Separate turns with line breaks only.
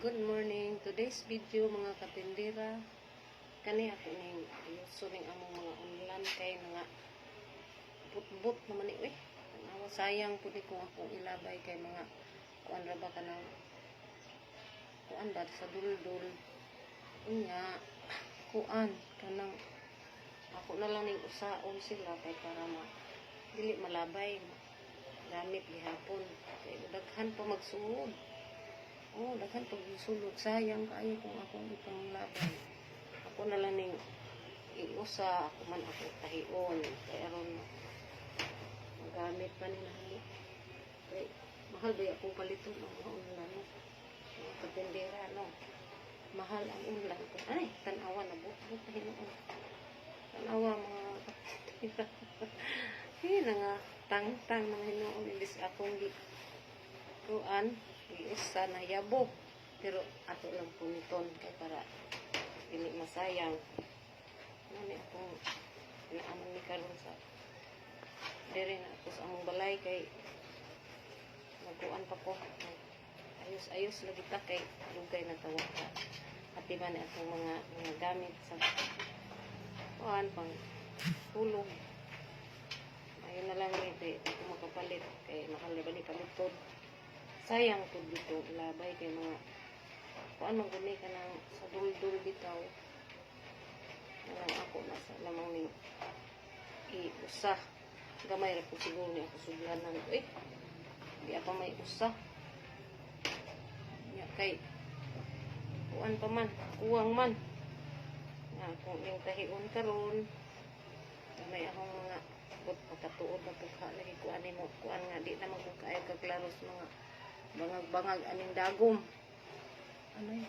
Good morning. Today's video mga kapindira. Kani ako ning ayuso ning among mga ulan kay nga but naman ni tanawa sayang pud kung akong ilabay kay mga kuan ra ba kanang kuan ba sa duldul. Unya kuan kanang ako na lang ning usaon sila kay para dili malabay gamit gihapon kay daghan pa magsuod. Oh, daghan pag sulod sayang kaayo kung akong ipanglabay. Ako na lang ning iusa, ako man ako tahion. Kaya aron magamit pa nila ni. Kay mahal ba akong paliton ng mga ulan no? Mga katindera no. Mahal ang ulan ko. Ay, tanawa na but tahinon. Tanawa mga katindera. Hina nga tang-tang ng hinoon ilis akong kuan isa na yabo pero ato lang puniton kay para dili masayang nani akong inaamon ni karon sa dire na ako sa among balay kay nagkuan pa ko ayos lagi ta kay dugay na tawa ka pati man atong mga gamit sa kuan pang tulog ayun na lang kay ako makapalit kay mahal na ba ni paliton. Sayang po dito, ilabay kay mga kuan maguni ka ng sa dul-dul bitaw. Alam ako nasa lamang ning i-usa. Gamay ra po siguro ni ako suglanan ko di apa may usa. Ya kay kuan pa man, uwang man. Na kung yung tahion karon may akong mga but pagkatuod na pagka lagi kuan mo kuan nga di na magkaayo kaglaros mga bangag-bangag aning dagom. Ano yun?